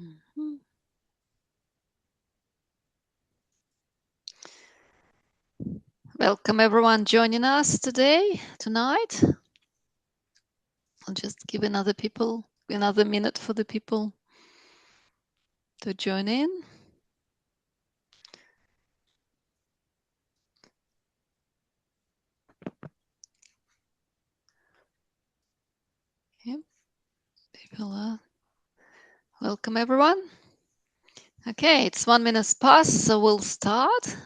Mhm. Welcome everyone joining us tonight. I'll just give another minute for the people to join in. Yep. Welcome everyone. Okay, it's 1 minute past, so we'll start.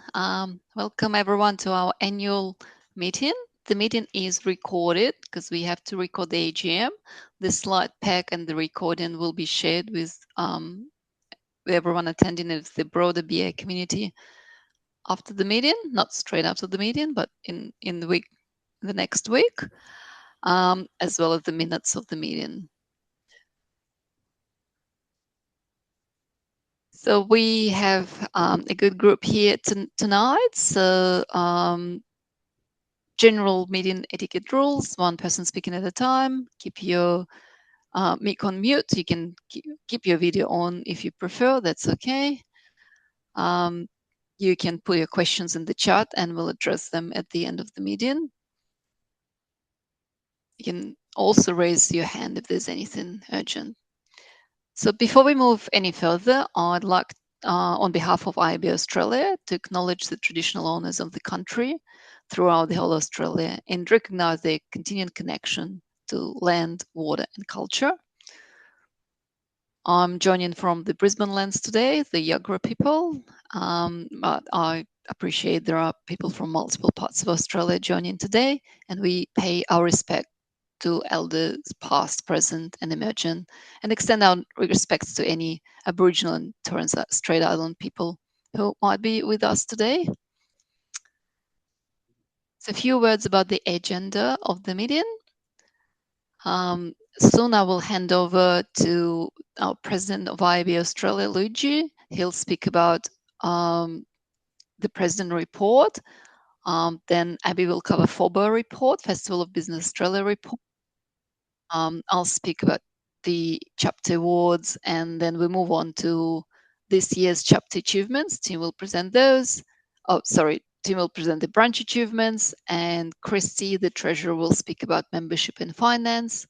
Welcome everyone to our annual meeting. The meeting is recorded because we have to record the AGM. The slide pack and the recording will be shared with everyone attending of the broader BA community after the meeting, not straight after the meeting, but in the next week, as well as the minutes of the meeting. So we have a good group here tonight. So general meeting etiquette rules: one person speaking at a time. Keep your mic on mute. You can keep your video on if you prefer. That's okay. You can put your questions in the chat and we'll address them at the end of the meeting. You can also raise your hand if there's anything urgent. So before we move any further, I'd like, on behalf of IIBA Australia, to acknowledge the traditional owners of the country throughout the whole of Australia and recognise their continuing connection to land, water and culture. I'm joining from the Brisbane lands today, the Yuggera people, but I appreciate there are people from multiple parts of Australia joining today, and we pay our respect to elders past, present and emerging, and extend our respects to any Aboriginal and Torres Strait Island people who might be with us today. So a few words about the agenda of the meeting. Soon I will hand over to our President of IIBA Australia, Luigi. He'll speak about the President report. Then Abby will cover FOBA report, Festival of Business Australia report. I'll speak about the chapter awards, and then we move on to this year's chapter achievements. Tim will present those. Tim will present the branch achievements, and Christy, the treasurer, will speak about membership and finance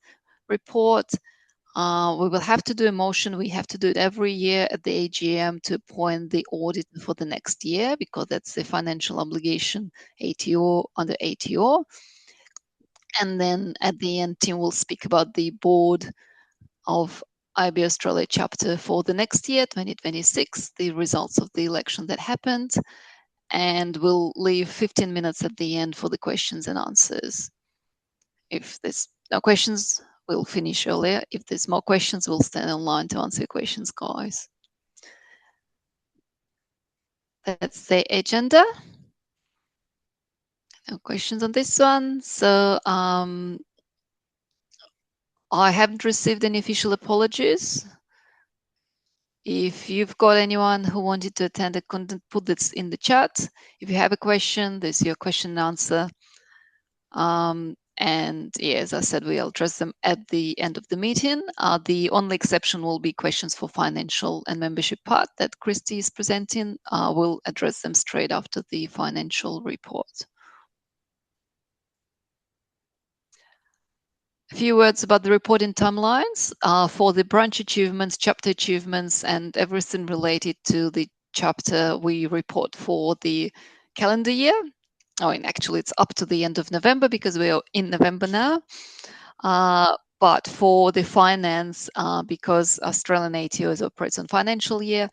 report. We will have to do a motion. We have to do it every year at the AGM to appoint the auditor for the next year, because that's the financial obligation ATO under ATO. And then at the end, Tim will speak about the board of IIBA Australia chapter for the next year, 2026, the results of the election that happened, and we'll leave 15 minutes at the end for the questions and answers. If there's no questions, we'll finish earlier. If there's more questions, we'll stand online to answer your questions, guys. That's the agenda. No questions on this one. So I haven't received any official apologies. If you've got anyone who wanted to attend the content, put this in the chat. If you have a question, there's your question and answer. And yeah, as I said, we'll address them at the end of the meeting. The only exception will be questions for financial and membership part that Christy is presenting. We'll address them straight after the financial report. A few words about the reporting timelines for the branch achievements, chapter achievements, and everything related to the chapter we report for the calendar year. Oh, and actually it's up to the end of November because we are in November now. But for the finance, because Australian ATOs operates on financial year,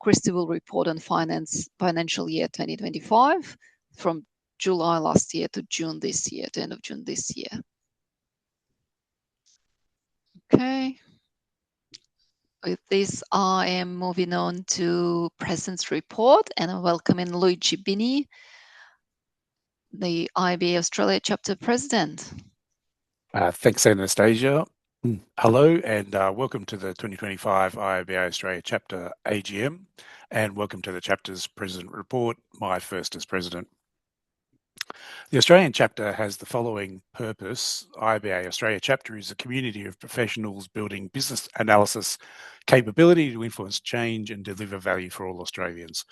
Christy will report on financial year 2025 from July last year to June this year, to end of June this year. Okay. With this, I am moving on to President's report, and I'm welcoming Luigi Bini, the IIBA Australia Chapter President. Thanks, Anastasia. Hello, and welcome to the 2025 IIBA Australia Chapter AGM, and welcome to the Chapter's President Report, my first as President. The Australian chapter has the following purpose. IIBA Australia chapter is a community of professionals building business analysis capability to influence change and deliver value for all Australians.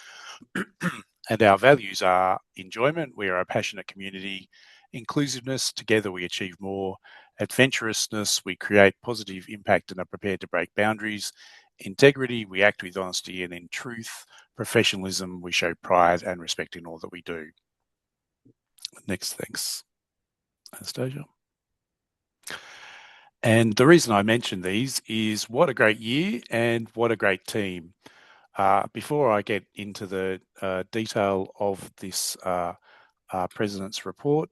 And our values are enjoyment, we are a passionate community; inclusiveness, together we achieve more; adventurousness, we create positive impact and are prepared to break boundaries; integrity, we act with honesty and in truth; professionalism, we show pride and respect in all that we do. Next, thanks, Anastasia. And the reason I mention these is what a great year and what a great team. Before I get into the detail of this President's report,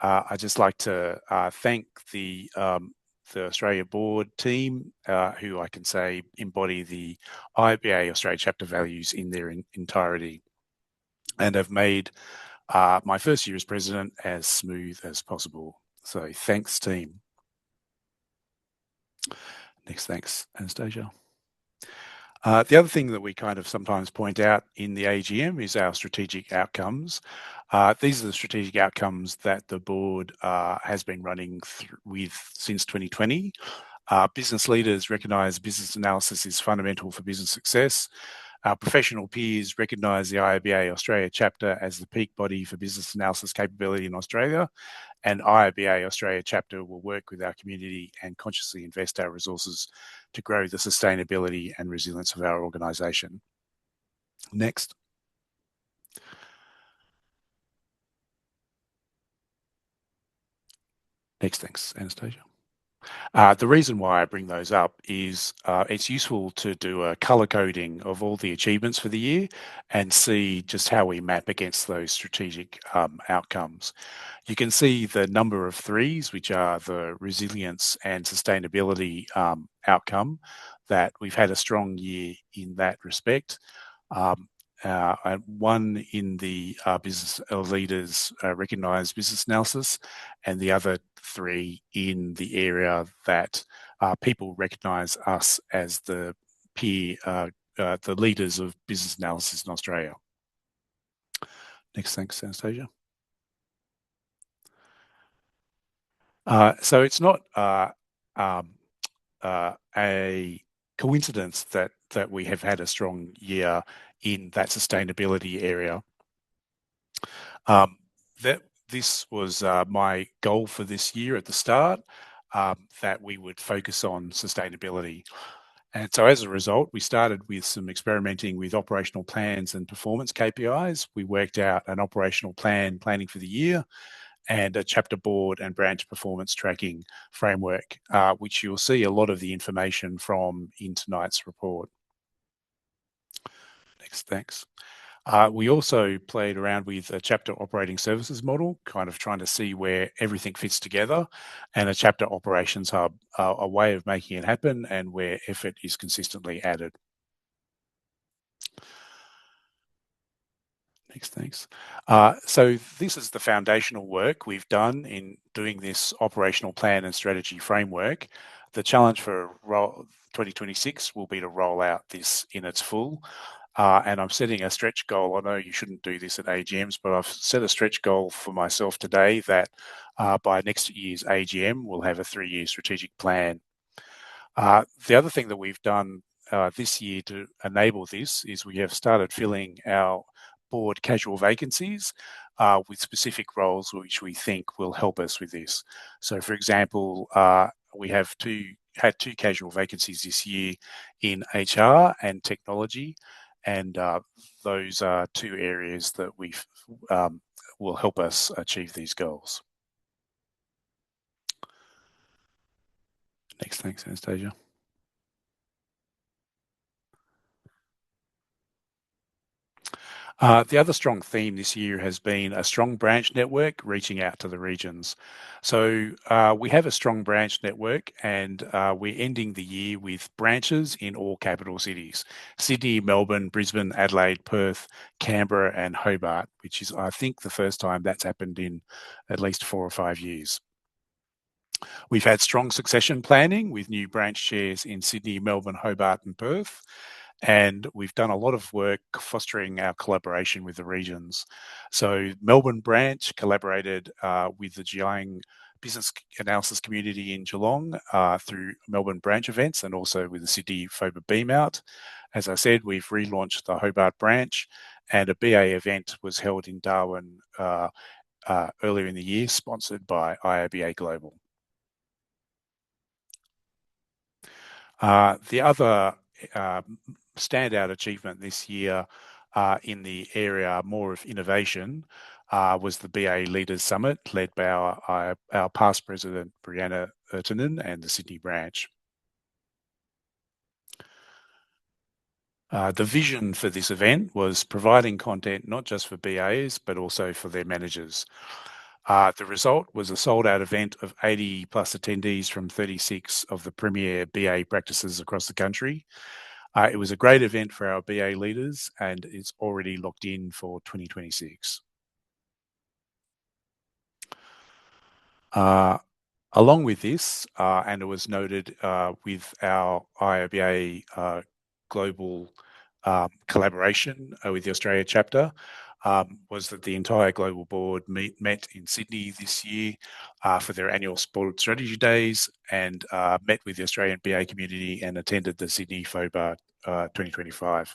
I'd just like to thank the Australia Board team, who I can say embody the IIBA Australia chapter values in their entirety, and have made my first year as president as smooth as possible. So thanks, team. Next, thanks, Anastasia. The other thing that we kind of sometimes point out in the AGM is our strategic outcomes. These are the strategic outcomes that the board has been running with since 2020. Business leaders recognise business analysis is fundamental for business success. Our professional peers recognise the IIBA Australia chapter as the peak body for business analysis capability in Australia, and IIBA Australia chapter will work with our community and consciously invest our resources to grow the sustainability and resilience of our organisation. Next. Next, thanks, Anastasia. The reason why I bring those up is it's useful to do a colour coding of all the achievements for the year and see just how we map against those strategic outcomes. You can see the number of threes, which are the resilience and sustainability outcome, that we've had a strong year in that respect. One in the business leaders recognised business analysis, and the other three in the area that people recognise us as the peer, the leaders of business analysis in Australia. Next, thanks, Anastasia. So it's not a coincidence that we have had a strong year in that sustainability area. That this was my goal for this year at the start, that we would focus on sustainability. And so as a result, we started with some experimenting with operational plans and performance KPIs. We worked out an operational planning for the year, and a chapter board and branch performance tracking framework, which you'll see a lot of the information from in tonight's report. Next, thanks. We also played around with a chapter operating services model, kind of trying to see where everything fits together, and a chapter operations hub, a way of making it happen and where effort is consistently added. Next, thanks. So this is the foundational work we've done in doing this operational plan and strategy framework. The challenge for 2026 will be to roll out this in its full. And I'm setting a stretch goal. I know you shouldn't do this at AGMs, but I've set a stretch goal for myself today that by next year's AGM, we'll have a 3-year strategic plan. The other thing that we've done this year to enable this is we have started filling our board casual vacancies with specific roles which we think will help us with this. So, for example, we have had two casual vacancies this year in HR and technology, and those are two areas that we will help us achieve these goals. Next, thanks, Anastasia. The other strong theme this year has been a strong branch network reaching out to the regions. So we have a strong branch network, and we're ending the year with branches in all capital cities: Sydney, Melbourne, Brisbane, Adelaide, Perth, Canberra and Hobart, which is, I think, the first time that's happened in at least 4 or 5 years. We've had strong succession planning with new branch chairs in Sydney, Melbourne, Hobart and Perth. And we've done a lot of work fostering our collaboration with the regions. So Melbourne branch collaborated with the Jiang business analysis community in Geelong through Melbourne branch events, and also with the Sydney FOBA Beam Out. As I said, we've relaunched the Hobart branch, and a BA event was held in Darwin earlier in the year, sponsored by IIBA Global. The other standout achievement this year in the area more of innovation was the BA Leaders Summit, led by our past president, Brianna Ertinen, and the Sydney branch. The vision for this event was providing content not just for BAs, but also for their managers. The result was a sold-out event of 80 plus attendees from 36 of the premier BA practices across the country. It was a great event for our BA leaders, and it's already locked in for 2026. Along with this, and it was noted with our IIBA global collaboration with the Australia chapter, was that the entire global board met in Sydney this year for their annual Sport Strategy Days, and met with the Australian BA community and attended the Sydney FOBA 2025.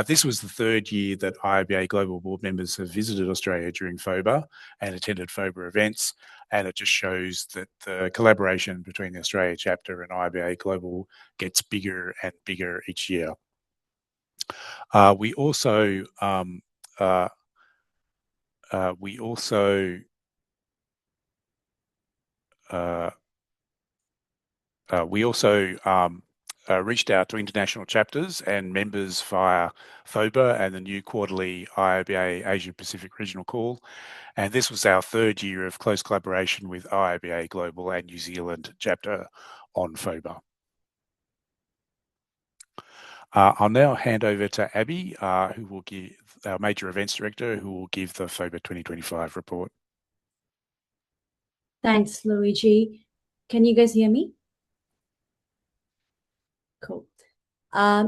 This was the third year that IIBA global board members have visited Australia during FOBA and attended FOBA events, and it just shows that the collaboration between the Australia chapter and IIBA global gets bigger and bigger each year. We also reached out to international chapters and members via FOBA and the new quarterly IIBA Asia Pacific Regional Call. And this was our third year of close collaboration with IIBA Global and New Zealand chapter on FOBA. I'll now hand over to Abby, who will give our Major Events Director, who will give the FOBA 2025 report. Thanks, Luigi. Can you guys hear me? Cool.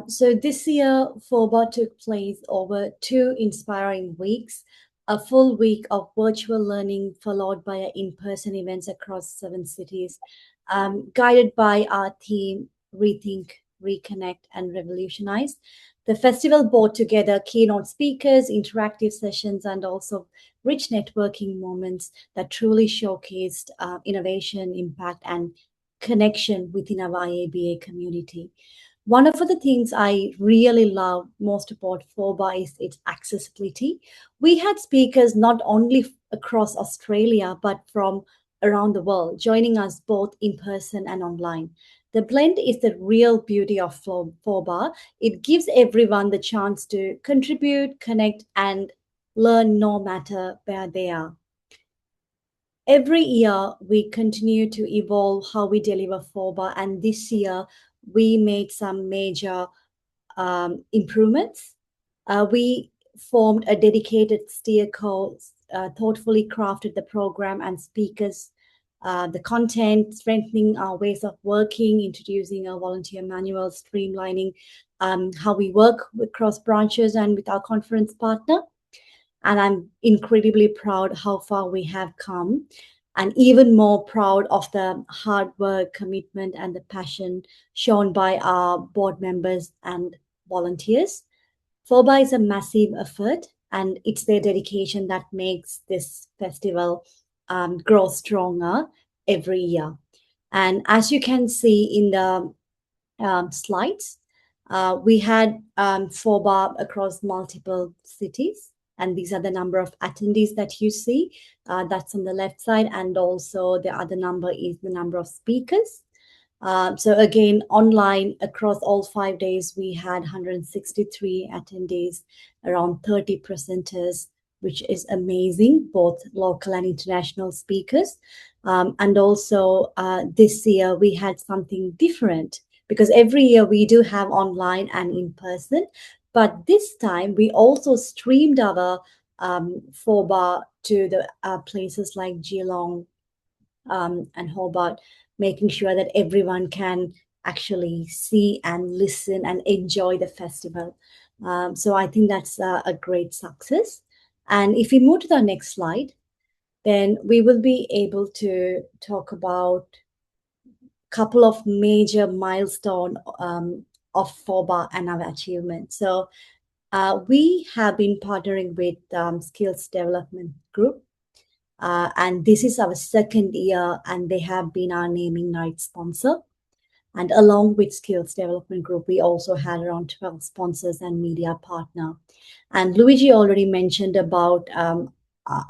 So this year, FOBA took place over 2 inspiring weeks, a full week of virtual learning followed by in-person events across 7 cities, guided by our theme, Rethink, Reconnect, and Revolutionize. The festival brought together keynote speakers, interactive sessions, and also rich networking moments that truly showcased innovation, impact, and connection within our IIBA community. One of the things I really love most about FOBA is its accessibility. We had speakers not only across Australia, but from around the world, joining us both in person and online. The blend is the real beauty of FOBA. It gives everyone the chance to contribute, connect, and learn no matter where they are. Every year, we continue to evolve how we deliver FOBA, and this year, we made some major improvements. We formed a dedicated steer course, thoughtfully crafted the program and speakers, the content, strengthening our ways of working, introducing a volunteer manual, streamlining how we work across branches and with our conference partner. And I'm incredibly proud how far we have come, and even more proud of the hard work, commitment, and the passion shown by our board members and volunteers. FOBA is a massive effort, and it's their dedication that makes this festival grow stronger every year. And as you can see in the slides, we had FOBA across multiple cities. And these are the number of attendees that you see. That's on the left side. And also the other number is the number of speakers. So again, online across all 5 days, we had 163 attendees, around 30 presenters, which is amazing, both local and international speakers. And also this year, we had something different, because every year we do have online and in person. But this time, we also streamed our FOBA to the places like Geelong and Hobart, making sure that everyone can actually see and listen and enjoy the festival. So I think that's a great success. And if we move to the next slide, then we will be able to talk about a couple of major milestone of FOBA and our achievements. So we have been partnering with Skills Development Group, and this is our second year, and they have been our naming night sponsor. And along with Skills Development Group, we also had around 12 sponsors and media partner. And Luigi already mentioned about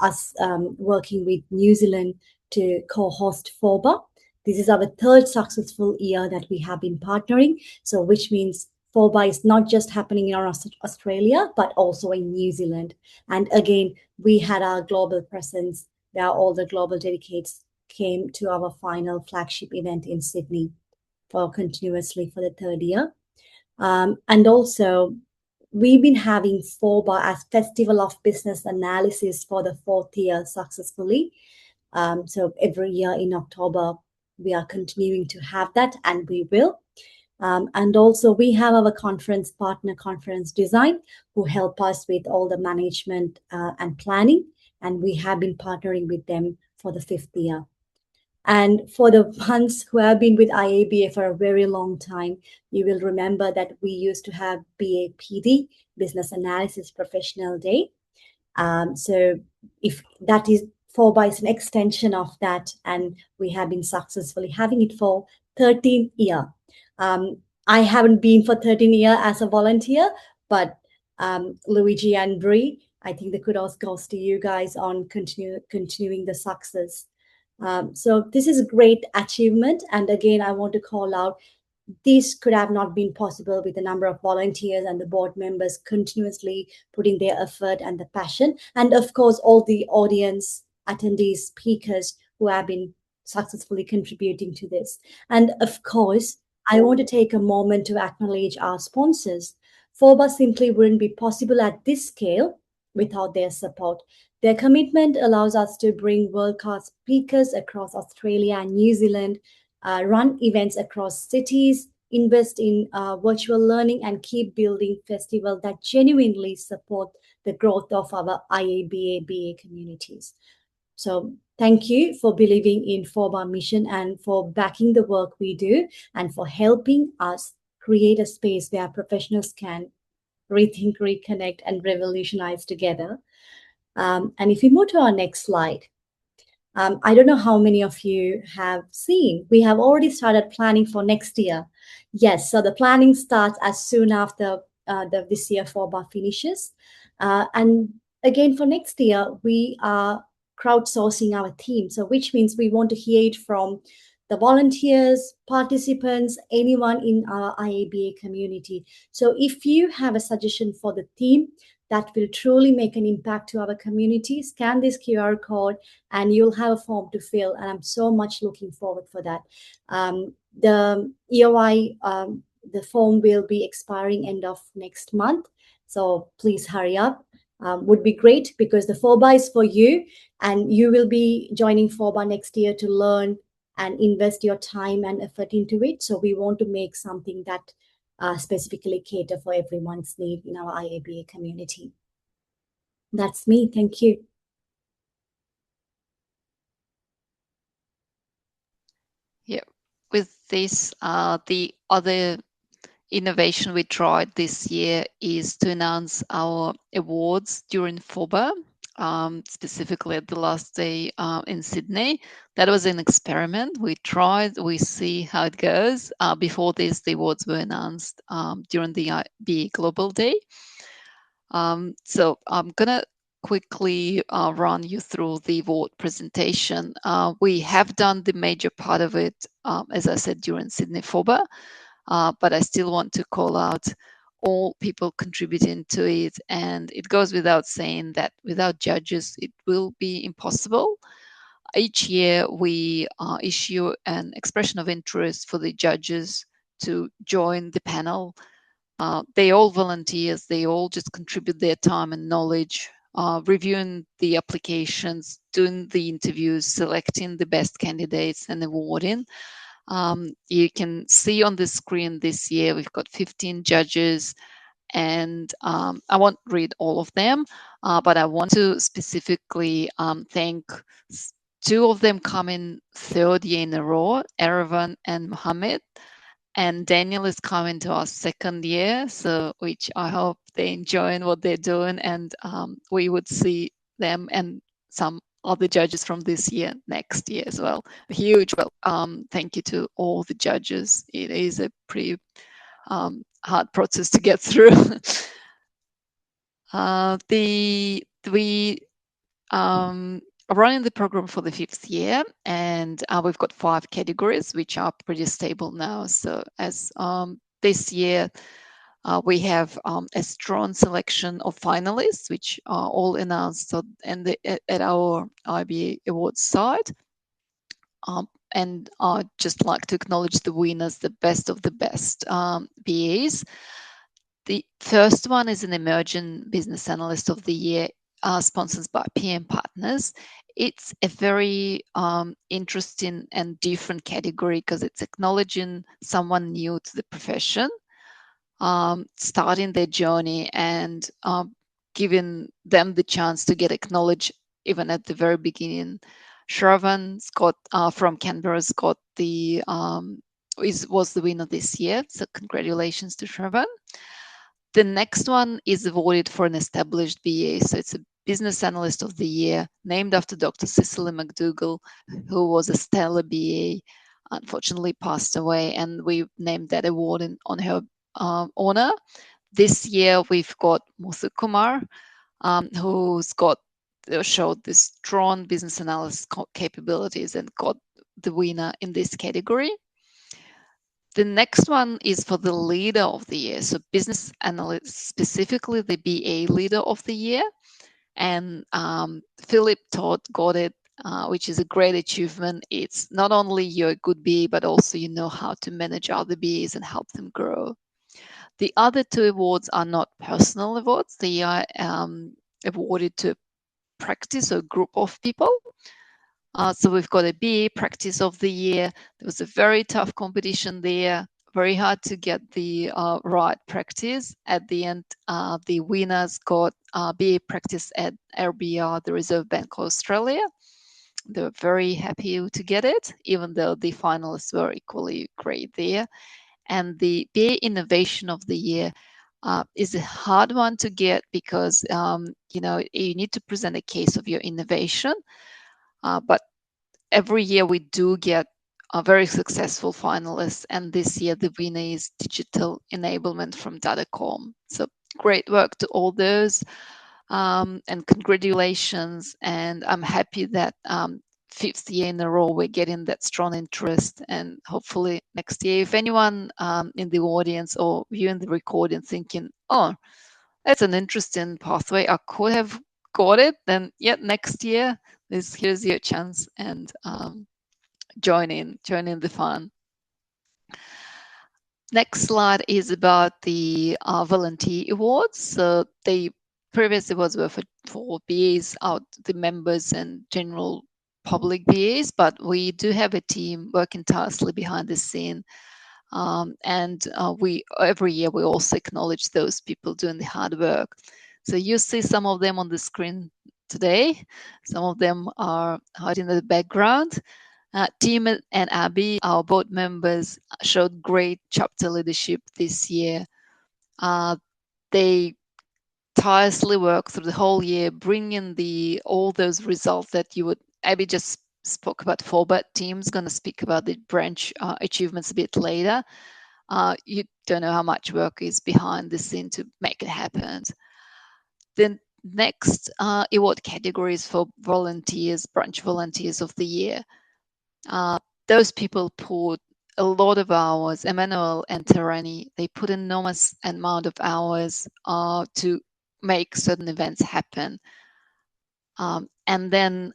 us working with New Zealand to co-host FOBA. This is our third successful year that we have been partnering. So which means FOBA is not just happening in Australia, but also in New Zealand. And again, we had our global presence where all the global dedicates came to our final flagship event in Sydney for continuously for the third year. And also, we've been having FOBA as Festival of Business Analysis for the fourth year successfully. So every year in October, we are continuing to have that, and we will. And also, we have our conference partner, Conference Design, who help us with all the management and planning. And we have been partnering with them for the fifth year. And for the ones who have been with IIBA for a very long time, you will remember that we used to have BAPD, Business Analysis Professional Day. So if that is FOBA is an extension of that, and we have been successfully having it for 13 years. I haven't been for 13 years as a volunteer, but Luigi and Brie, I think the kudos goes to you guys on continuing the success. So this is a great achievement. And again, I want to call out, this could have not been possible with the number of volunteers and the board members continuously putting their effort and the passion. And of course, all the audience, attendees, speakers who have been successfully contributing to this. And of course, I want to take a moment to acknowledge our sponsors. FOBA simply wouldn't be possible at this scale without their support. Their commitment allows us to bring world-class speakers across Australia and New Zealand, run events across cities, invest in virtual learning, and keep building festivals that genuinely support the growth of our IIBA BA communities. So thank you for believing in FOBA mission and for backing the work we do and for helping us create a space where professionals can rethink, reconnect, and revolutionize together. And if we move to our next slide, I don't know how many of you have seen, we have already started planning for next year. Yes, so the planning starts as soon after this year FOBA finishes. And again, for next year, we are crowdsourcing our team. So which means we want to hear it from the volunteers, participants, anyone in our IIBA community. So if you have a suggestion for the theme that will truly make an impact to our community, scan this QR code and you'll have a form to fill. And I'm so much looking forward for that. The EOI, the form will be expiring end of next month. So please hurry up. Would be great because the FOBA is for you and you will be joining FOBA next year to learn and invest your time and effort into it. So we want to make something that specifically cater for everyone's need in our IIBA community. That's me. Thank you. Yeah, with this, the other innovation we tried this year is to announce our awards during FOBA, specifically at the last day in Sydney. That was an experiment. We tried, we see how it goes. Before this, the awards were announced during the IIBA Global Day. So I'm going to quickly run you through the award presentation. We have done the major part of it, as I said, during Sydney FOBA. But I still want to call out all people contributing to it. And it goes without saying that without judges, it will be impossible. Each year, we issue an expression of interest for the judges to join the panel. They all volunteers. They all just contribute their time and knowledge, reviewing the applications, doing the interviews, selecting the best candidates and awarding. You can see on the screen this year we've got 15 judges, and I won't read all of them, but I want to specifically thank two of them coming third year in a row, Eravan and Mohammed. And Daniel is coming to our second year, so which I hope they enjoying what they're doing, and we would see them and some other judges from this year next year as well. A huge thank you to all the judges. It is a pretty hard process to get through. We are running the program for the 5th year, and we've got 5 categories, which are pretty stable now. So as this year, we have a strong selection of finalists, which are all announced at our IIBA Awards site. And I'd just like to acknowledge the winners, the best of the best BAs. The first one is an Emerging Business Analyst of the Year, sponsored by PM Partners. It's a very interesting and different category because it's acknowledging someone new to the profession, starting their journey, and giving them the chance to get acknowledged even at the very beginning. Shravan Scott from Canberra got was the winner this year, so congratulations to Shravan. The next one is awarded for an established BA, so it's a Business Analyst of the Year, named after Dr. Cicely McDougall, who was a stellar BA, unfortunately passed away, and we named that award on her honor. This year we've got Muthu Kumar, who's showed this strong business analysis capabilities and got the winner in this category. The next one is for the Leader of the Year, so Business Analyst, specifically the BA Leader of the Year. And Philip Todd got it, which is a great achievement. It's not only you're a good BA, but also you know how to manage other BAs and help them grow. The other 2 awards are not personal awards. They are awarded to practice or group of people. So we've got a BA Practice of the Year. There was a very tough competition there, very hard to get the right practice. At the end, the winners got BA Practice at RBR, the Reserve Bank of Australia. They were very happy to get it, even though the finalists were equally great there. And the BA Innovation of the Year is a hard one to get because you need to present a case of your innovation. But every year we do get a very successful finalists, and this year the winner is Digital Enablement from Datacom. So great work to all those, and congratulations. And I'm happy that 5th year in a row we're getting that strong interest, and hopefully next year, if anyone in the audience or viewing the recording thinking, oh, that's an interesting pathway, I could have got it, then next year here's your chance, and join in the fun. Next slide is about the volunteer awards. So the previous awards were for BAs, the members and general public BAs, but we do have a team working tirelessly behind the scene. And we every year we also acknowledge those people doing the hard work. So you see some of them on the screen today. Some of them are hiding in the background. Tim and Abby, our board members, showed great chapter leadership this year. They tirelessly worked through the whole year, bringing all those results that you would. Abby just spoke about 4, but Tim's going to speak about the branch achievements a bit later. You don't know how much work is behind the scene to make it happen. The next award categories for volunteers, branch volunteers of the year. Those people put a lot of hours. Emmanuel and Terani, they put enormous amount of hours to make certain events happen. And then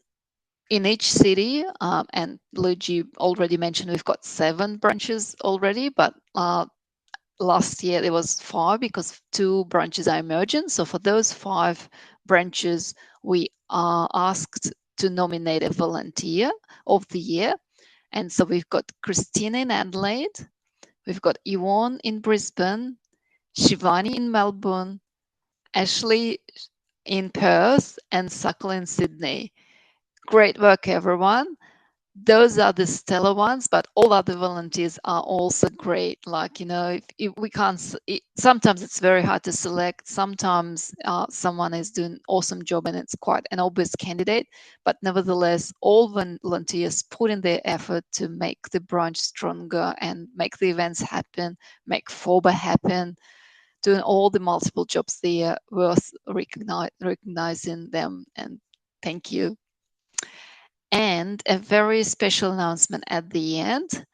in each city, and Luigi already mentioned, we've got 7 branches already, but last year there was 5 because 2 branches are emergent. So for those 5 branches, we are asked to nominate a volunteer of the year. And so we've got Christina in Adelaide, we've got Yvonne in Brisbane, Shivani in Melbourne, Ashley in Perth, and Sakal in Sydney. Great work, everyone. Those are the stellar ones, but all other volunteers are also great. Like, if we can't, sometimes it's very hard to select. Sometimes someone is doing an awesome job and it's quite an obvious candidate. But nevertheless, all volunteers put in their effort to make the branch stronger and make the events happen, make FOBA happen, doing all the multiple jobs there, worth recognizing them. And thank you. And a very special announcement at the end.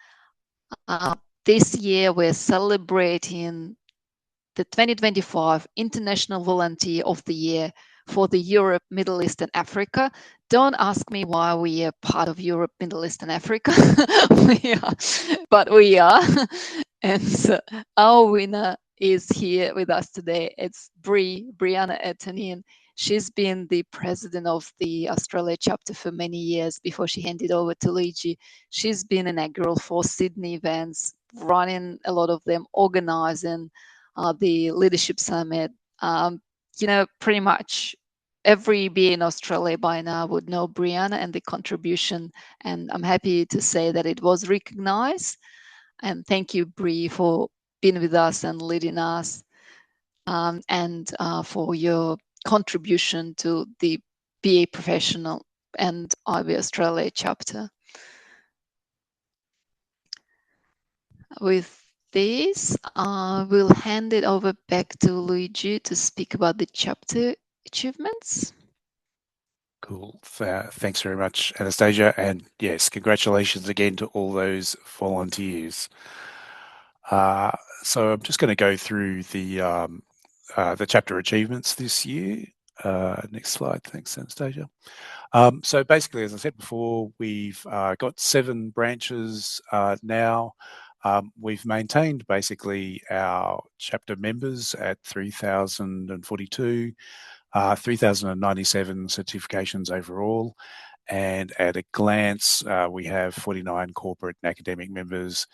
This year, we're celebrating the 2025 International Volunteer of the Year for the Europe, Middle East, and Africa. Don't ask me why we are part of Europe, Middle East, and Africa. But we are. And so our winner is here with us today. It's Brianna Etanian. She's been the president of the Australia chapter for many years before she handed over to Luigi. She's been inaugural for Sydney events, running a lot of them, organizing the Leadership Summit. Pretty much every IIBA in Australia by now would know Brianna and the contribution, and I'm happy to say that it was recognized. And thank you, Bri, for being with us and leading us, and for your contribution to the BA Professional and IIBA Australia chapter. With this, we'll hand it over back to Luigi to speak about the chapter achievements. Cool. Thanks very much, Anastasia. And yes, congratulations again to all those volunteers. So I'm just going to go through the chapter achievements this year. Next slide. Thanks, Anastasia. So basically, as I said before, we've got 7 branches now. We've maintained basically our chapter members at 3,042, 3,097 certifications overall. And at a glance, we have 49 corporate and academic members,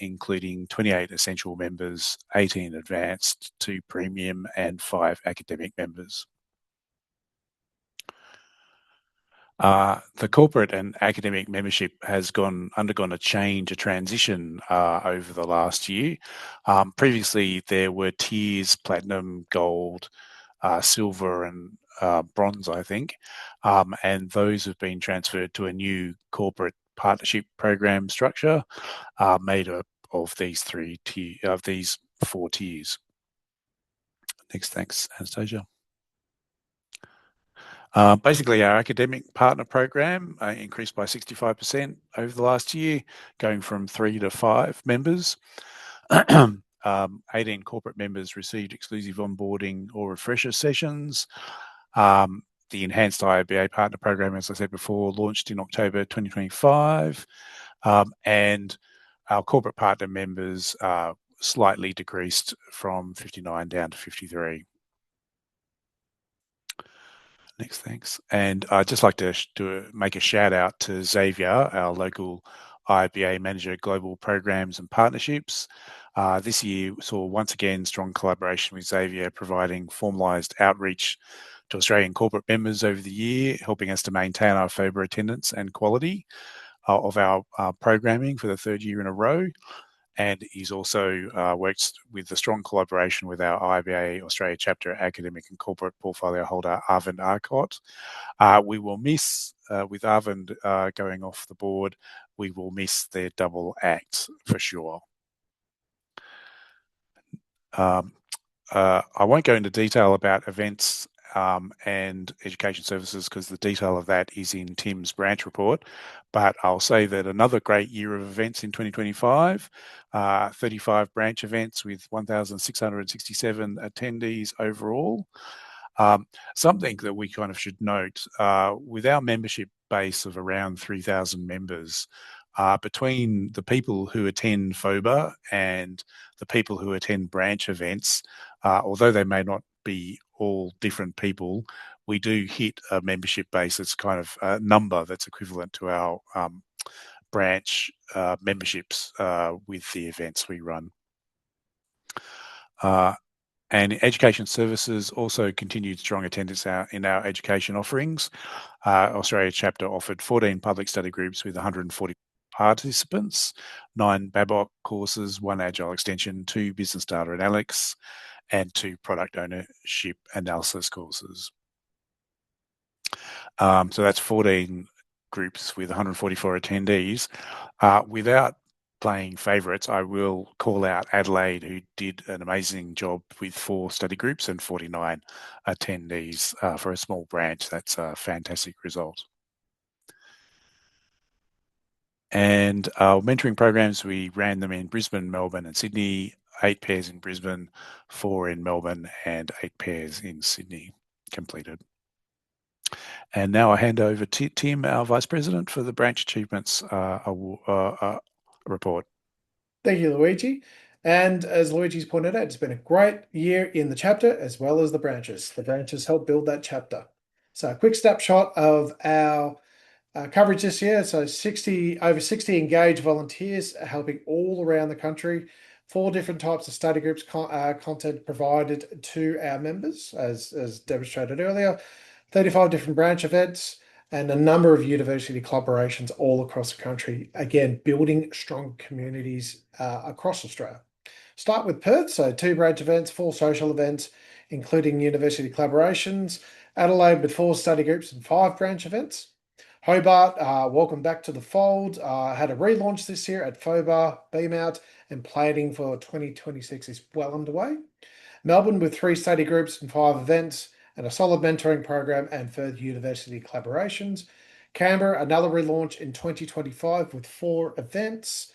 including 28 essential members, 18 advanced, 2 premium, and 5 academic members. The corporate and academic membership has undergone a transition over the last year. Previously, there were tiers: platinum, gold, silver, and bronze, I think, and those have been transferred to a new corporate partnership program structure made up of these 4 tiers. Next, thanks, Anastasia. Basically, our academic partner program increased by 65% over the last year, going from 3 to 5 members. 18 corporate members received exclusive onboarding or refresher sessions. The enhanced IIBA partner program, as I said before, launched in October 2025. And our corporate partner members slightly decreased from 59 down to 53. Next, thanks. And I'd just like to make a shout out to Xavier, our local IIBA manager, global programs and partnerships. This year saw once again strong collaboration with Xavier, providing formalised outreach to Australian corporate members over the year, helping us to maintain our FOBA attendance and quality of our programming for the 3rd year in a row. And he's also works with the strong collaboration with our IIBA Australia chapter academic and corporate portfolio holder, Arvind Arcot. We will miss, with Arvind going off the board, we will miss their double act for sure. I won't go into detail about events and education services because the detail of that is in Tim's branch report. But I'll say that another great year of events in 2025, 35 branch events with 1,667 attendees overall. Something that we kind of should note, with our membership base of around 3,000 members, between the people who attend FOBA and the people who attend branch events, although they may not be all different people, we do hit a membership base that's kind of a number that's equivalent to our branch memberships with the events we run. And education services also continued strong attendance in our education offerings. Australia chapter offered 14 public study groups with 140 participants, 9 BABOK courses, 1 Agile extension, 2 business data analytics, and 2 product ownership analysis courses. So that's 14 groups with 144 attendees. Without playing favourites, I will call out Adelaide, who did an amazing job with 4 study groups and 49 attendees for a small branch. That's a fantastic result. And our mentoring programs, we ran them in Brisbane, Melbourne and Sydney, 8 pairs in Brisbane, 4 in Melbourne and 8 pairs in Sydney completed. And now I hand over to Tim, our Vice President, for the Branch Achievements report. Thank you, Luigi. And as Luigi's pointed out, it's been a great year in the chapter as well as the branches. The branches helped build that chapter. So a quick snapshot of our coverage this year. So over 60 engaged volunteers helping all around the country. 4 different types of study groups content provided to our members, as demonstrated earlier. 35 different branch events and a number of university collaborations all across the country. Again, building strong communities across Australia. Start with Perth, so 2 branch events, 4 social events, including university collaborations. Adelaide with 4 study groups and 5 branch events. Hobart, welcome back to the fold. Had a relaunch this year at FOBA, BMOUT, and planning for 2026 is well underway. Melbourne with 3 study groups and 5 events, and a solid mentoring program and further university collaborations. Canberra, another relaunch in 2025 with 4 events.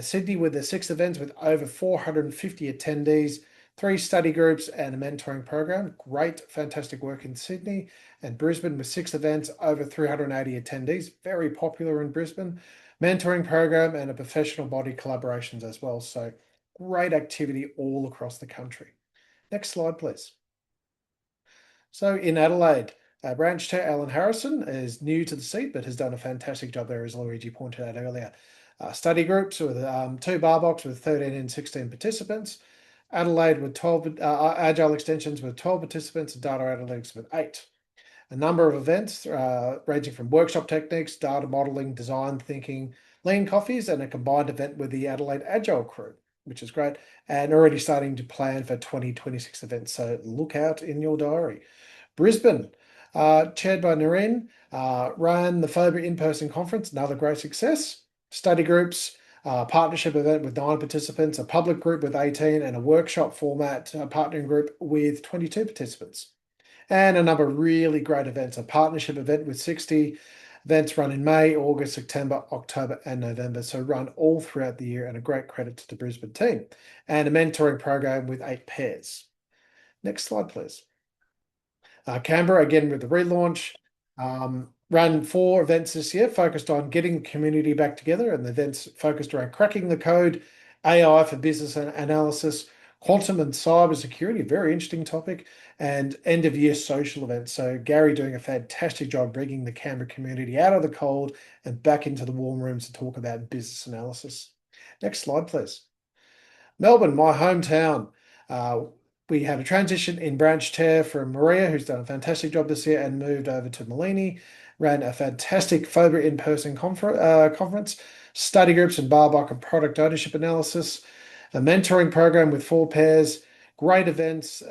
Sydney with the 6 events with over 450 attendees, 3 study groups and a mentoring program. Great, fantastic work in Sydney. And Brisbane with 6 events, over 380 attendees. Very popular in Brisbane. Mentoring program and a professional body collaborations as well. So great activity all across the country. Next slide, please. So in Adelaide, Branch Chair Alan Harrison is new to the seat, but has done a fantastic job there, as Luigi pointed out earlier. Study groups with 2 BABOKs with 13 and 16 participants. Adelaide with 12 Agile extensions with 12 participants and data analytics with 8. A number of events ranging from workshop techniques, data modeling, design thinking, lean coffees, and a combined event with the Adelaide Agile crew, which is great, and already starting to plan for 2026 events. So look out in your diary. Brisbane, chaired by Noreen, ran the FOBA in-person conference, another great success. Study groups, partnership event with 9 participants, a public group with 18, and a workshop format partnering group with 22 participants. And a number of really great events, a partnership event with 60 events run in May, August, September, October, and November. So run all throughout the year, and a great credit to the Brisbane team. And a mentoring program with 8 pairs. Next slide, please. Canberra, again with the relaunch, ran 4 events this year, focused on getting the community back together, and the events focused around cracking the code, AI for business analysis, quantum and cyber security, very interesting topic, and end of year social events. So Gary doing a fantastic job bringing the Canberra community out of the cold and back into the warm rooms to talk about business analysis. Next slide, please. Melbourne, my hometown. We had a transition in branch chair from Maria, who's done a fantastic job this year, and moved over to Malini. Ran a fantastic FOBA in-person conference, study groups and BABOK and product ownership analysis, a mentoring program with 4 pairs, great events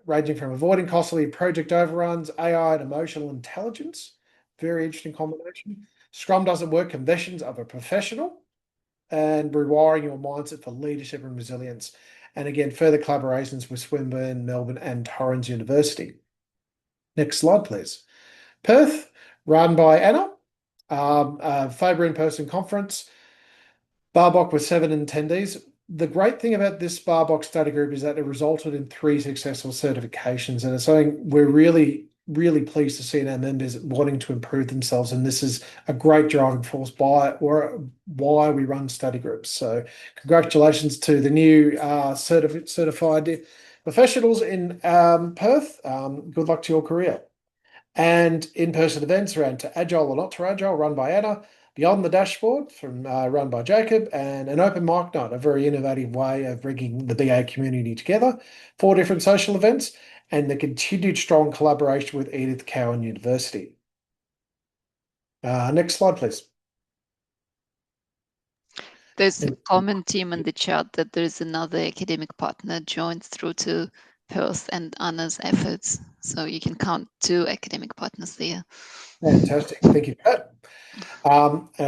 ranging from avoiding costly project overruns, AI and emotional intelligence. Very interesting combination. Scrum doesn't work, convictions of a professional, and rewiring your mindset for leadership and resilience. And again, further collaborations with Swinburne, Melbourne, and Torrens University. Next slide, please. Perth, run by Anna, FOBA in-person conference, BABOK with 7 attendees. The great thing about this BABOK study group is that it resulted in 3 successful certifications, and it's something we're really pleased to see in our members wanting to improve themselves, and this is a great driving force why we run study groups. So congratulations to the new certified professionals in Perth. Good luck to your career. and in-person events around To Agile or Not to Agile, run by Anna, Beyond the Dashboard, run by Jacob, and an open mic night, a very innovative way of bringing the BA community together. 4 different social events, and the continued strong collaboration with Edith Cowan University. Next slide, please. There's a comment, Tim, in the chat that there's another academic partner joined through to Perth and Anna's efforts. So you can count 2 academic partners there. Fantastic. Thank you, Pat.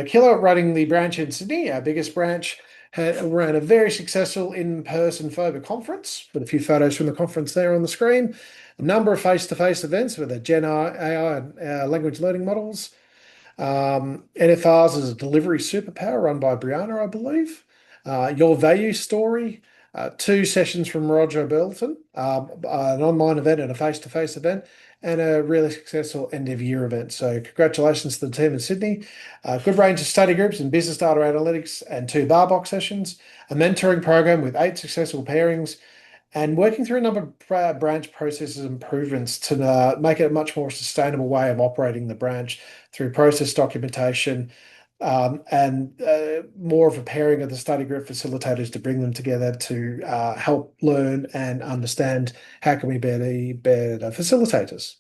Killer running the branch in Sydney, our biggest branch, ran a very successful in-person FOBA conference with a few photos from the conference there on the screen. A number of face-to-face events with a Gen AI and language learning models. NFRs as a delivery superpower run by Brianna, I believe. Your Value Story, 2 sessions from Roger Belton, an online event and a face-to-face event, and a really successful end-of-year event. So congratulations to the team in Sydney. Good range of study groups in business data analytics and 2 bar box sessions, a mentoring program with 8 successful pairings, and working through a number of branch processes improvements to make it a much more sustainable way of operating the branch through process documentation, and more of a pairing of the study group facilitators to bring them together to help learn and understand how can we be better facilitators.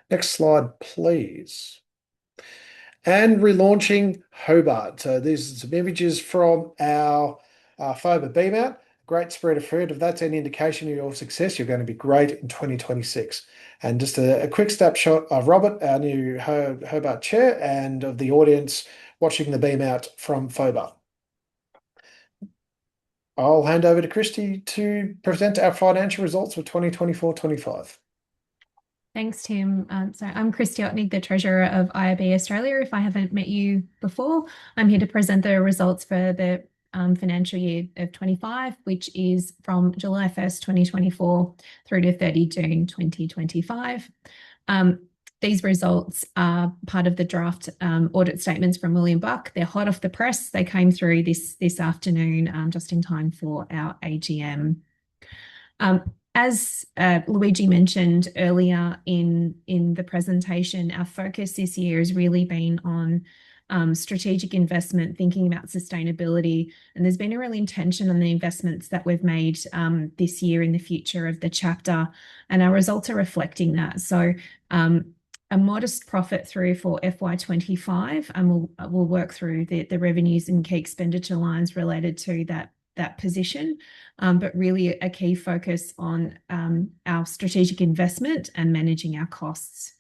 Next slide, please. And relaunching Hobart. So these are some images from our FOBA BMAT. Great spread of fruit. If that's any indication of your success, you're going to be great in 2026. And just a quick snapshot of Robert, our new Hobart chair, and of the audience watching the beam out from FOBA. I'll hand over to Christy to present our financial results for 2024-25. Thanks, Tim. So I'm Christy Otnig, the Treasurer of IIBA Australia. If I haven't met you before, I'm here to present the results for the financial year of 25, which is from July 1st, 2024 through to 30 June 2025. These results are part of the draft audit statements from William Buck. They're hot off the press. They came through this afternoon just in time for our AGM. As Luigi mentioned earlier in the presentation, our focus this year has really been on strategic investment, thinking about sustainability, and there's been a real intention on the investments that we've made this year in the future of the chapter, and our results are reflecting that. So a modest profit through for FY25, and we'll work through the revenues and key expenditure lines related to that position, but really a key focus on our strategic investment and managing our costs.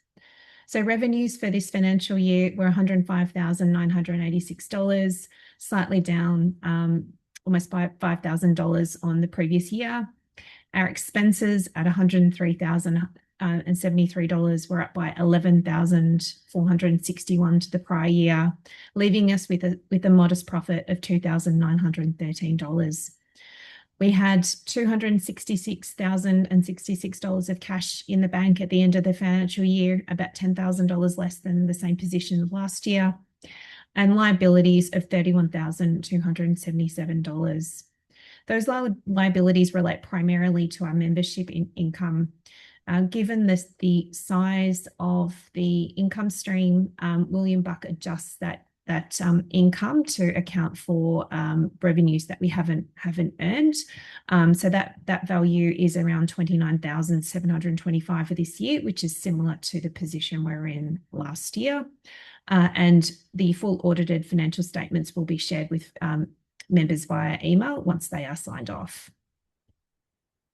So revenues for this financial year were $105,986, slightly down almost by $5,000 on the previous year. Our expenses at $103,073 were up by $11,461 to the prior year, leaving us with a modest profit of $2,913. We had $266,066 of cash in the bank at the end of the financial year, about $10,000 less than the same position last year, and liabilities of $31,277. Those liabilities relate primarily to our membership income. Given the size of the income stream, William Buck adjusts that income to account for revenues that we haven't earned. So that value is around $29,725 for this year, which is similar to the position we're in last year. And the full audited financial statements will be shared with members via email once they are signed off.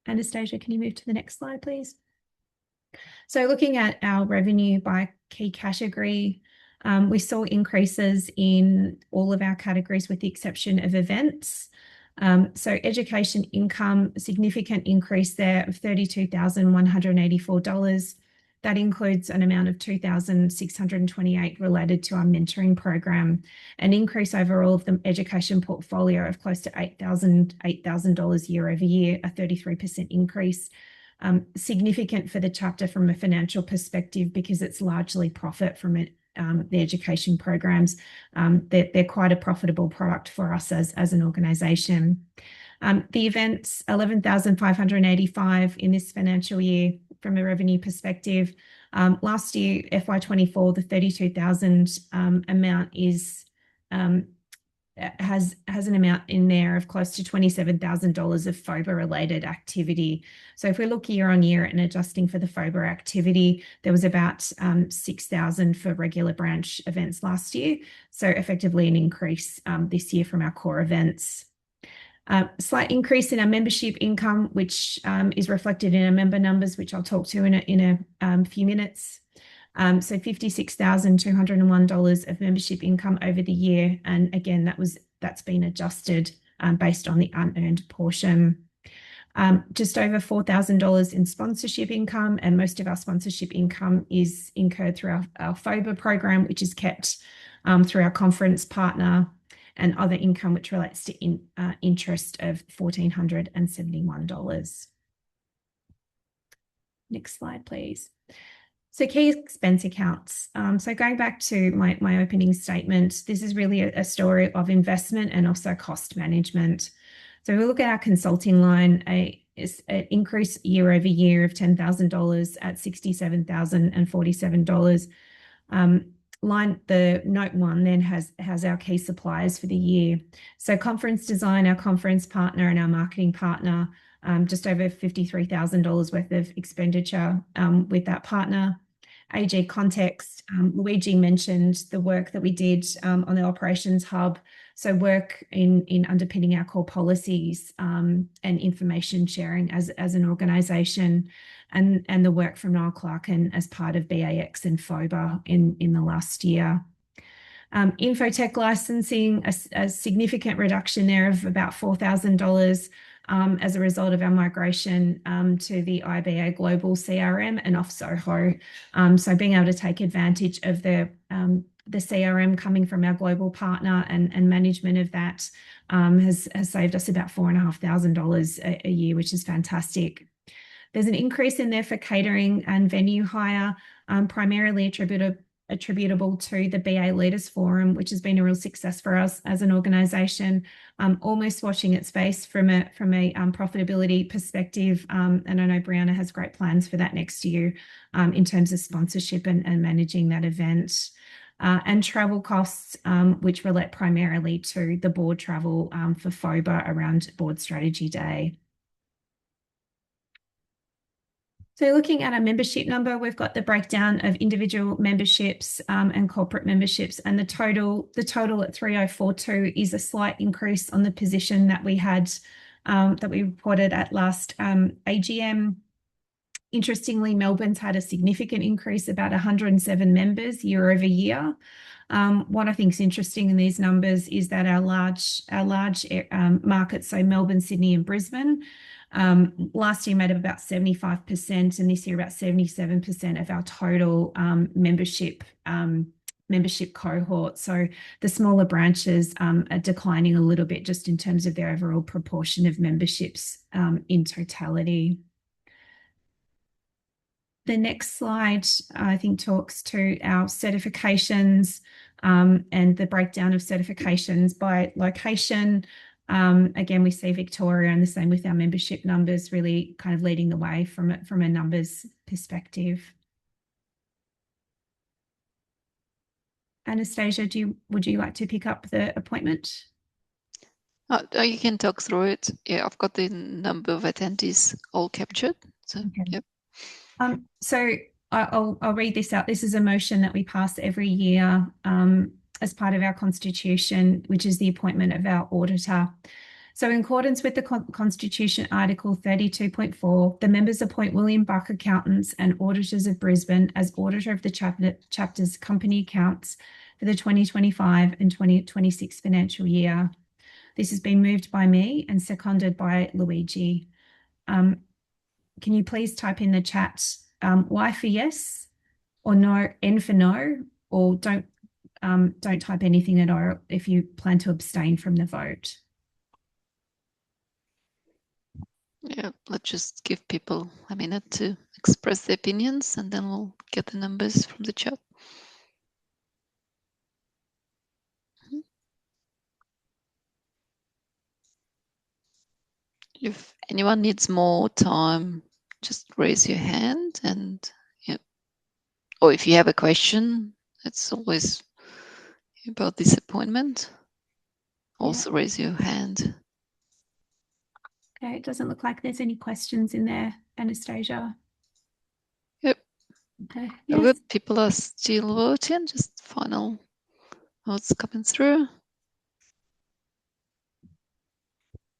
Anastasia, can you move to the next slide, please? So looking at our revenue by key category, we saw increases in all of our categories with the exception of events. So education income, significant increase there of $32,184. That includes an amount of $2,628 related to our mentoring program, an increase overall of the education portfolio of close to $8,000 year over year, a 33% increase. Significant for the chapter from a financial perspective because it's largely profit from it. The education programs, they're quite a profitable product for us as an organisation. The events, $11,585 in this financial year, from a revenue perspective. Last year, FY24, the 32,000 amount is has an amount in there of close to $27,000 of FOBA related activity. So if we look year on year and adjusting for the FOBA activity, there was about 6,000 for regular branch events last year. So effectively an increase this year from our core events. Slight increase in our membership income, which is reflected in our member numbers, which I'll talk to in a few minutes. So $56,201 of membership income over the year, and again that's been adjusted based on the unearned portion. Just over $4,000 in sponsorship income, and most of our sponsorship income is incurred through our FOBA program, which is kept through our conference partner, and other income which relates to interest of $1,471. Next slide, please. So key expense accounts. So going back to my opening statement, this is really a story of investment and also cost management. So we look at our consulting line, an increase year over year of $10,000 at $67,047. The note 1 then has our key suppliers for the year. So conference design, our conference partner and our marketing partner, just over $53,000 worth of expenditure with that partner. AG context, Luigi mentioned the work that we did on the operations hub. So work in underpinning our core policies and information sharing as an organisation, and the work from Noel Clark and as part of BAX and FOBA in the last year. Infotech licensing, a significant reduction there of about $4,000 as a result of our migration to the IIBA Global CRM and off Soho. So being able to take advantage of the CRM coming from our global partner and management of that has saved us about $4,500 a year, which is fantastic. There's an increase in there for catering and venue hire, primarily attributable to the BA Leaders Forum, which has been a real success for us as an organisation, almost washing its face from a profitability perspective. And I know Brianna has great plans for that next year in terms of sponsorship and managing that event. And travel costs, which relate primarily to the board travel for FOBA around Board Strategy Day. So looking at our membership number, we've got the breakdown of individual memberships and corporate memberships, and the total at 3042 is a slight increase on the position that we had that we reported at last AGM. Interestingly, Melbourne's had a significant increase, about 107 members year over year. What I think is interesting in these numbers is that our large markets, so Melbourne, Sydney and Brisbane, last year made up about 75%, and this year about 77% of our total membership cohort. So the smaller branches are declining a little bit just in terms of their overall proportion of memberships in totality. The next slide, I think, talks to our certifications and the breakdown of certifications by location. Again, we see Victoria, and the same with our membership numbers, really kind of leading the way from a numbers perspective. Anastasia, would you like to pick up the appointment? You can talk through it. Yeah, I've got the number of attendees all captured. So, okay. Yep. So I'll read this out. This is a motion that we pass every year as part of our constitution, which is the appointment of our auditor. So in accordance with the Constitution Article 32.4, the members appoint William Buck Accountants and Auditors of Brisbane as auditor of the chapter's company accounts for the 2025 and 2026 financial year. This has been moved by me and seconded by Luigi. Can you please type in the chat Y for yes, or no, N for no, or don't type anything at all if you plan to abstain from the vote. Yeah, let's just give people a minute to express their opinions, and then we'll get the numbers from the chat. If anyone needs more time, just raise your hand, and yeah. Or if you have a question, it's always about this appointment. Also raise your hand. Okay, it doesn't look like there's any questions in there, Anastasia. Yep. Okay. Yes. Yes. People are still voting. Just final votes coming through.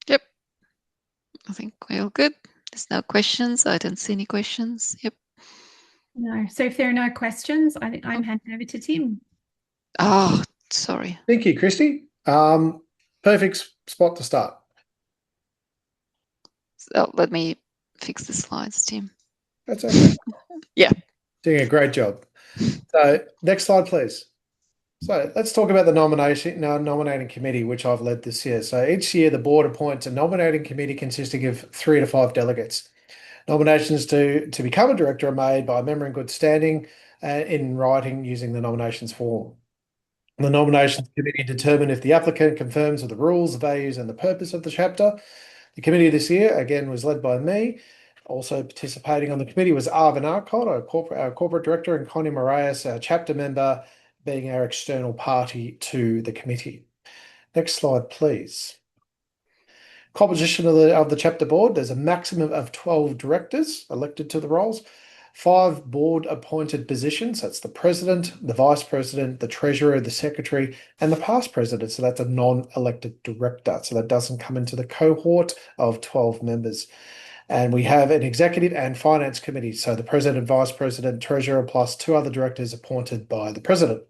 Yep. I think we're all good. There's no questions. I don't see any questions. Yep. No. So if there are no questions, I think I'm handing over to Tim. Oh, sorry. Thank you, Christy. Perfect spot to start. So let me fix the slides, Tim. That's okay. Yeah. Doing a great job. So next slide, please. So let's talk about the nominating committee, which I've led this year. So each year the board appoints a nominating committee consisting of 3 to 5 delegates. Nominations to become a director are made by a member in good standing in writing using the nominations form. The nominations committee determine if the applicant confirms with the rules, the values, and the purpose of the chapter. The committee this year, again, was led by me. Also participating on the committee was Arvin Arcott, our corporate director, and Connie Moraes, our chapter member, being our external party to the committee. Next slide, please. Composition of the chapter board. There's a maximum of 12 directors elected to the roles. 5 board appointed positions. That's the president, the vice president, the treasurer, the secretary, and the past president. So that's a non-elected director. So that doesn't come into the cohort of 12 members. And we have an executive and finance committee. So the president, vice president, treasurer, plus 2 other directors appointed by the president.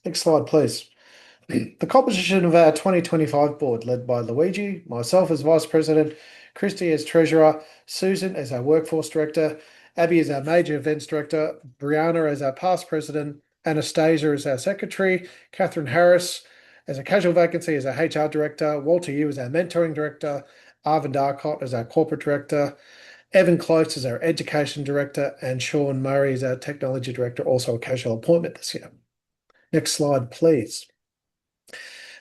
Next slide, please. The composition of our 2025 board, led by Luigi, myself as vice president, Christy as treasurer, Susan as our workforce director, Abby as our major events director, Brianna as our past president, Anastasia as our secretary, Catherine Harris as a casual vacancy as our HR director, Walter Yu as our mentoring director, Arvin Darcott as our corporate director, Evan Close as our education director, and Sean Murray as our technology director, also a casual appointment this year. Next slide, please.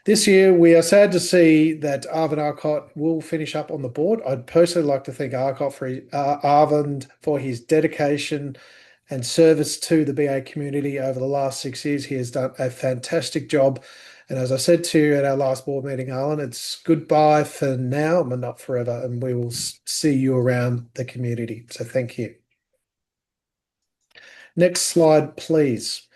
This year, we are sad to see that Arvin Arcott will finish up on the board. I'd personally like to thank Arvin for his dedication and service to the BA community over the last 6 years. He has done a fantastic job. And as I said to you at our last board meeting, Alan, it's goodbye for now, but not forever. And we will see you around the community. So thank you. Next slide, please.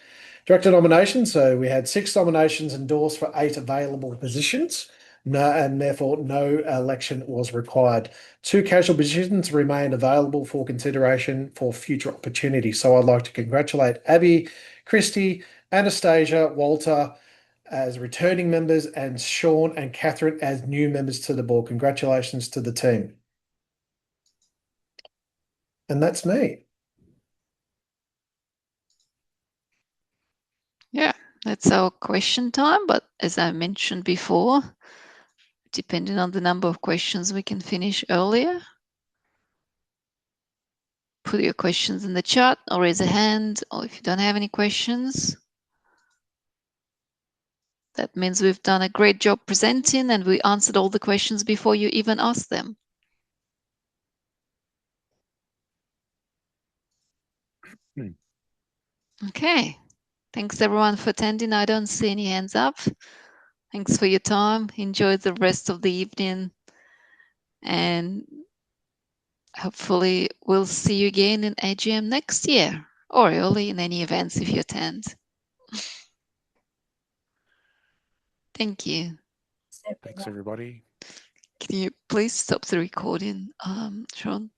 Director nominations. So we had 6 nominations endorsed for 8 available positions. And therefore no election was required. 2 casual positions remain available for consideration for future opportunities. So I'd like to congratulate Abby, Christy, Anastasia, Walter as returning members, and Sean and Catherine as new members to the board. Congratulations to the team. And that's me. Yeah, that's our question time. But as I mentioned before, depending on the number of questions, we can finish earlier. Put your questions in the chat or raise a hand, or if you don't have any questions, that means we've done a great job presenting and we answered all the questions before you even asked them. Okay. Thanks everyone for attending. I don't see any hands up. Thanks for your time. Enjoy the rest of the evening. And hopefully we'll see you again in AGM next year or early in any events if you attend. Thank you. Thanks, everybody. Can you please stop the recording, Sean?